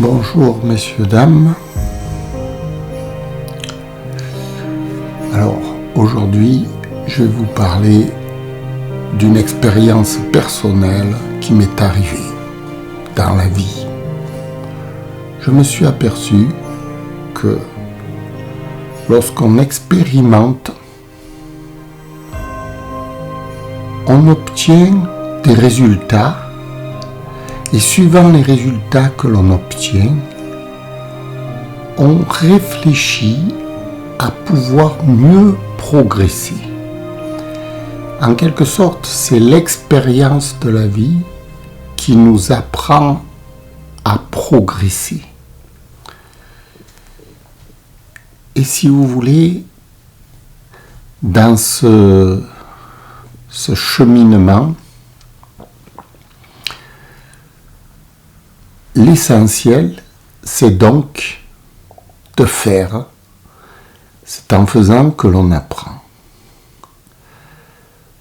Bonjour messieurs, dames. Alors aujourd'hui, je vais vous parler d'une expérience personnelle qui m'est arrivée dans la vie. Je me suis aperçu que lorsqu'on expérimente, on obtient des résultats et suivant les résultats que l'on obtient, on réfléchit à pouvoir mieux progresser. En quelque sorte, c'est l'expérience de la vie qui nous apprend à progresser. Et si vous voulez, dans ce cheminement, l'essentiel, c'est donc de faire. C'est en faisant que l'on apprend.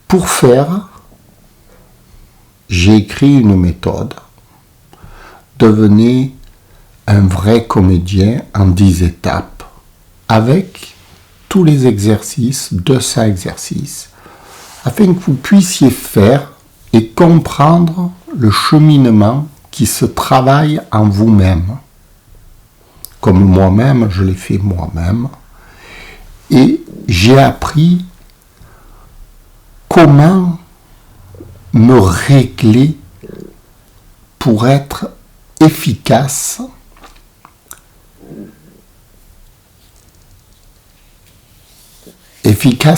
Pour faire, j'ai écrit une méthode. Devenez un vrai comédien en 10 étapes, avec tous les exercices, 200 exercices, afin que vous puissiez faire et comprendre le cheminement qui se travaille en vous-même. Comme moi-même, je l'ai fait moi-même. Et j'ai appris comment me régler pour être efficace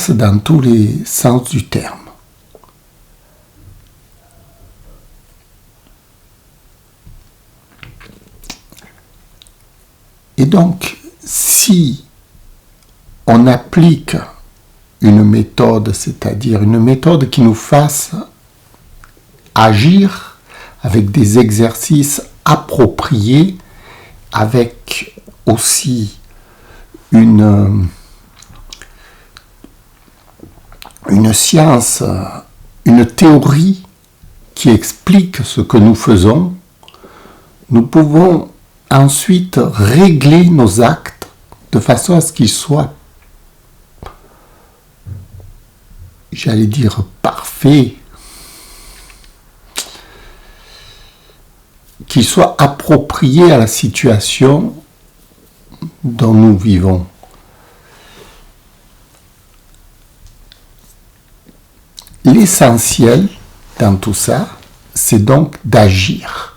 dans tous les sens du terme. Et donc, si on applique une méthode, c'est-à-dire une méthode qui nous fasse agir avec des exercices appropriés, avec aussi une science, une théorie qui explique ce que nous faisons, nous pouvons ensuite régler nos actes de façon à ce qu'ils soient, j'allais dire, parfaits, qu'ils soient appropriés à la situation dont nous vivons. L'essentiel dans tout ça, c'est donc d'agir.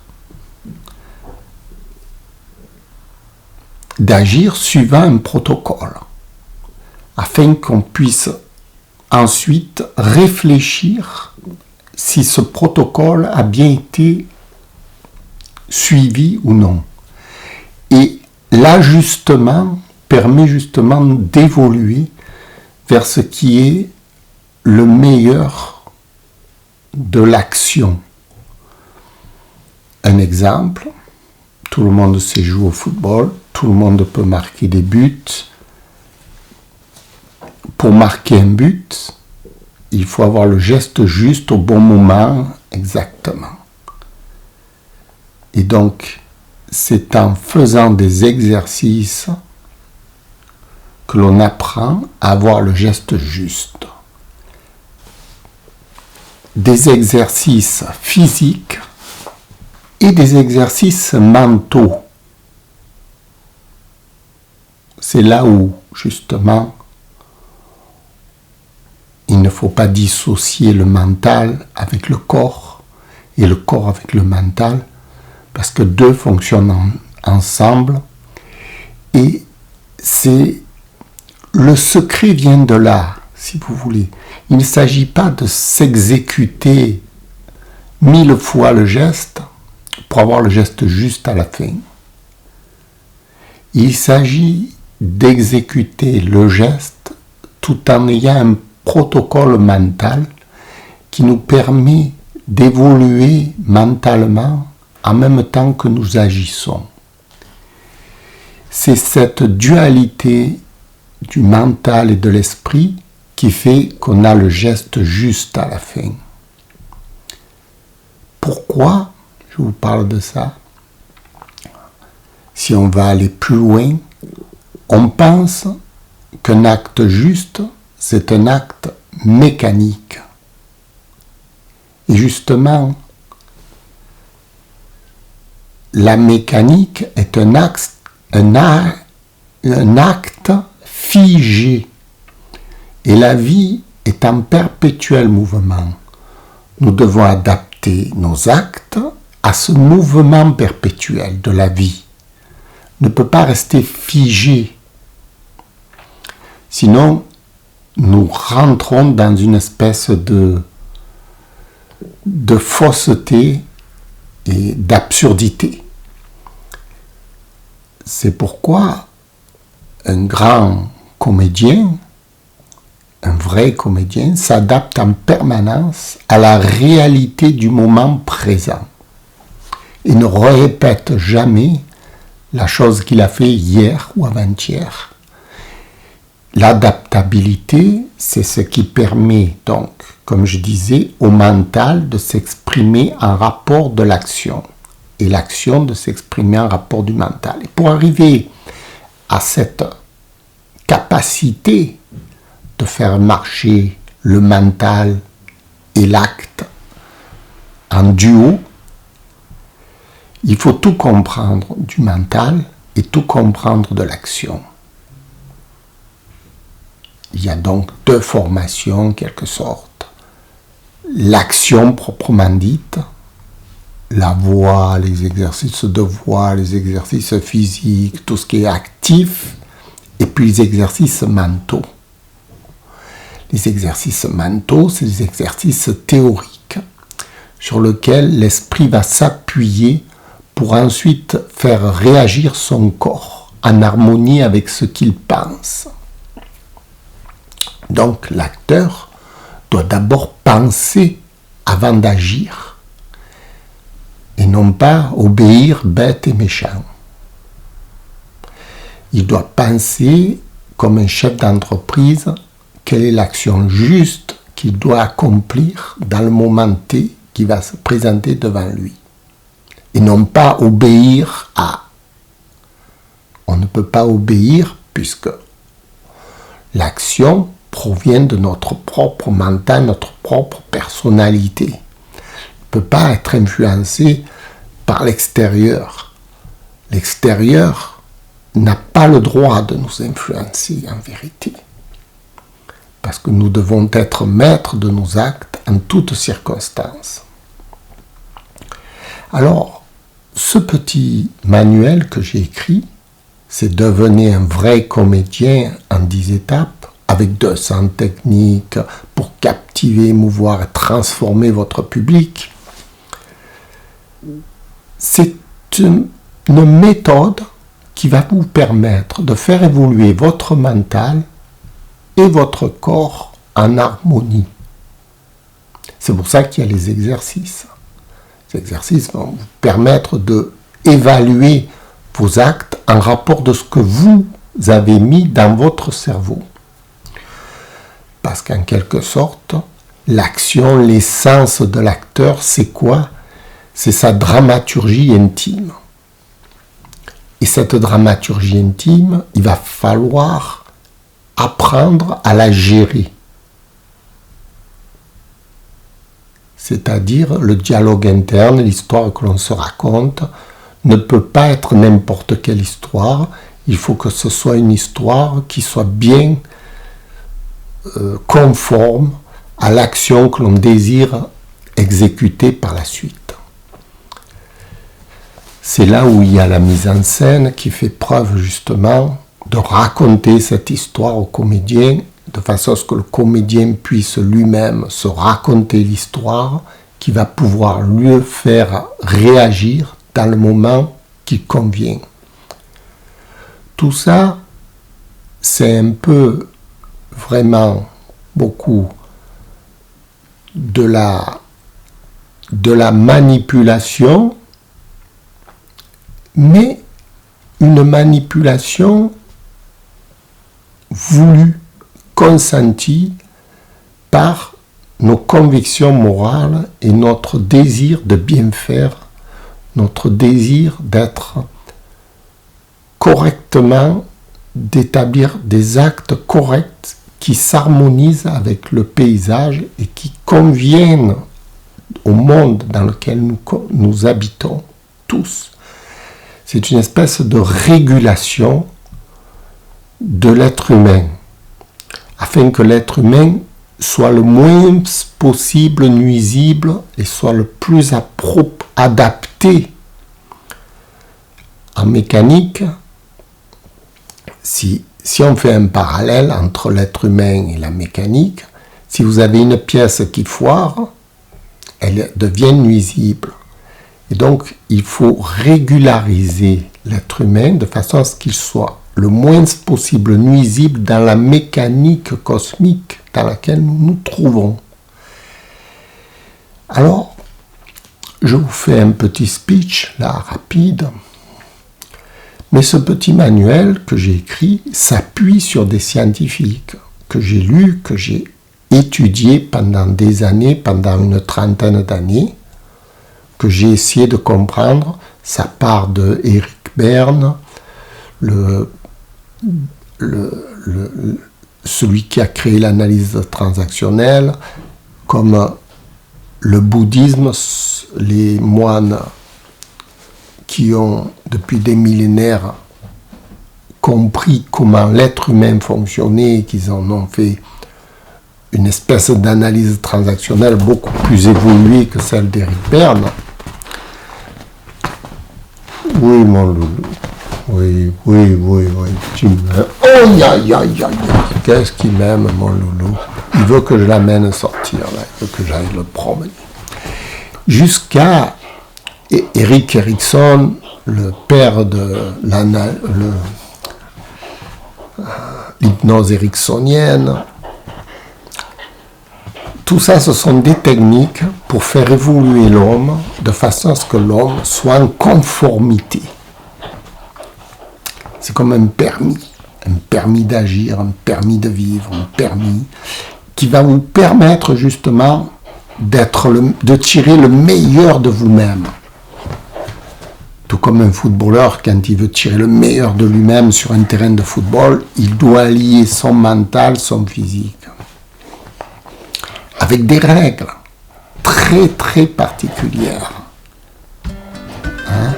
D'agir suivant un protocole, afin qu'on puisse ensuite réfléchir si ce protocole a bien été suivi ou non. Et l'ajustement permet justement d'évoluer vers ce qui est le meilleur de l'action. Un exemple, tout le monde sait jouer au football, tout le monde peut marquer des buts. Pour marquer un but, il faut avoir le geste juste au bon moment, exactement. Et donc, c'est en faisant des exercices que l'on apprend à avoir le geste juste. Des exercices physiques et des exercices mentaux. C'est là où, justement, il ne faut pas dissocier le mental avec le corps et le corps avec le mental, parce que deux fonctionnent ensemble. Et le secret vient de là, si vous voulez. Il ne s'agit pas de s'exécuter 1000 fois le geste pour avoir le geste juste à la fin. Il s'agit d'exécuter le geste tout en ayant un protocole mental qui nous permet d'évoluer mentalement en même temps que nous agissons. C'est cette dualité du mental et de l'esprit qui fait qu'on a le geste juste à la fin. Pourquoi je vous parle de ça? si on va aller plus loin, on pense qu'un acte juste, c'est un acte mécanique. Et justement, la mécanique est un acte figé. Et la vie est en perpétuel mouvement. Nous devons adapter nos actes à ce mouvement perpétuel de la vie. Ne peut pas rester figé. Sinon, nous rentrons dans une espèce de fausseté et d'absurdité. C'est pourquoi un grand comédien, un vrai comédien, s'adapte en permanence à la réalité du moment présent et ne répète jamais la chose qu'il a fait hier ou avant-hier. L'adaptabilité, c'est ce qui permet donc, comme je disais, au mental de s'exprimer en rapport de l'action et l'action de s'exprimer en rapport du mental. Et pour arriver à cette capacité de faire marcher le mental et l'acte en duo, il faut tout comprendre du mental et tout comprendre de l'action. Il y a donc deux formations en quelque sorte. L'action proprement dite, la voix, les exercices de voix, les exercices physiques, tout ce qui est actif, et puis les exercices mentaux. Les exercices mentaux, c'est des exercices théoriques sur lesquels l'esprit va s'appuyer pour ensuite faire réagir son corps en harmonie avec ce qu'il pense. Donc l'acteur doit d'abord penser avant d'agir et non pas obéir bête et méchant. Il doit penser comme un chef d'entreprise quelle est l'action juste qu'il doit accomplir dans le moment T qui va se présenter devant lui. Et non pas obéir à. On ne peut pas obéir puisque l'action provient de notre propre mental, notre propre personnalité. On ne peut pas être influencé par l'extérieur. L'extérieur n'a pas le droit de nous influencer en vérité. Parce que nous devons être maîtres de nos actes en toutes circonstances. Alors, ce petit manuel que j'ai écrit, c'est devenir un vrai comédien en 10 étapes, avec 200 techniques pour captiver, émouvoir et transformer votre public. C'est une méthode qui va vous permettre de faire évoluer votre mental et votre corps en harmonie. C'est pour ça qu'il y a les exercices. Ces exercices vont vous permettre d'évaluer vos actes en rapport de ce que vous avez mis dans votre cerveau. Parce qu'en quelque sorte, l'action, l'essence de l'acteur, c'est quoi? C'est sa dramaturgie intime. Et cette dramaturgie intime, il va falloir apprendre à la gérer. C'est-à-dire le dialogue interne, l'histoire que l'on se raconte, ne peut pas être n'importe quelle histoire. Il faut que ce soit une histoire qui soit bien conforme à l'action que l'on désire exécuter par la suite. C'est là où il y a la mise en scène qui fait preuve justement de raconter cette histoire au comédien de façon à ce que le comédien puisse lui-même se raconter l'histoire qui va pouvoir lui faire réagir dans le moment qui convient. Tout ça, c'est un peu vraiment beaucoup de la manipulation, mais une manipulation voulue, consentie par nos convictions morales et notre désir de bien faire, notre désir d'être correctement, d'établir des actes corrects qui s'harmonisent avec le paysage et qui conviennent au monde dans lequel nous habitons tous. C'est une espèce de régulation de l'être humain, afin que l'être humain soit le moins possible nuisible et soit le plus adapté. En mécanique, si on fait un parallèle entre l'être humain et la mécanique, si vous avez une pièce qui foire, elle devient nuisible. Et donc, il faut régulariser l'être humain de façon à ce qu'il soit le moins possible nuisible dans la mécanique cosmique dans laquelle nous nous trouvons. Alors, je vous fais un petit speech, là, rapide. Mais ce petit manuel que j'ai écrit s'appuie sur des scientifiques que j'ai lus, que j'ai étudiés pendant des années, pendant une trentaine d'années, que j'ai essayé de comprendre. Ça part de Eric Berne, celui qui a créé l'analyse transactionnelle, comme le bouddhisme, les moines qui ont, depuis des millénaires, compris comment l'être humain fonctionnait et qu'ils en ont fait une espèce d'analyse transactionnelle beaucoup plus évoluée que celle d'Eric Berne. Oui, mon loulou. Oui. Tu m'aimes. Oh, qu'est-ce qu'il m'aime, mon loulou. Il veut que je l'amène sortir, là. Il veut que j'aille le promener. Jusqu'à Erik Erikson, le père de l'hypnose ericksonienne. Tout ça, ce sont des techniques pour faire évoluer l'homme de façon à ce que l'homme soit en conformité. C'est comme un permis d'agir, un permis de vivre, un permis qui va vous permettre justement de tirer le meilleur de vous-même. Tout comme un footballeur, quand il veut tirer le meilleur de lui-même sur un terrain de football, il doit allier son mental, son physique. Avec des règles très très particulières. Hein?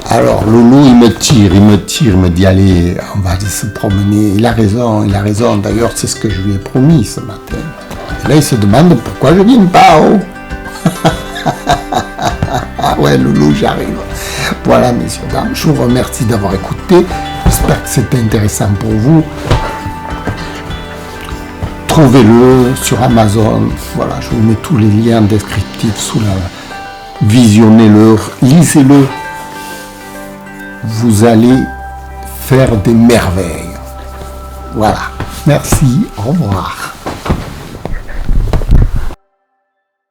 Alors Loulou, il me dit allez, on va aller se promener. Il a raison. D'ailleurs, c'est ce que je lui ai promis ce matin. Et là, il se demande pourquoi je ne viens pas. Oh. Ouais, Loulou, j'arrive. Voilà, messieurs, dames, je vous remercie d'avoir écouté. J'espère que c'était intéressant pour vous. Trouvez-le sur Amazon. Voilà, je vous mets tous les liens descriptifs sous la... Visionnez-le, lisez-le. Vous allez faire des merveilles. Voilà. Merci. Au revoir.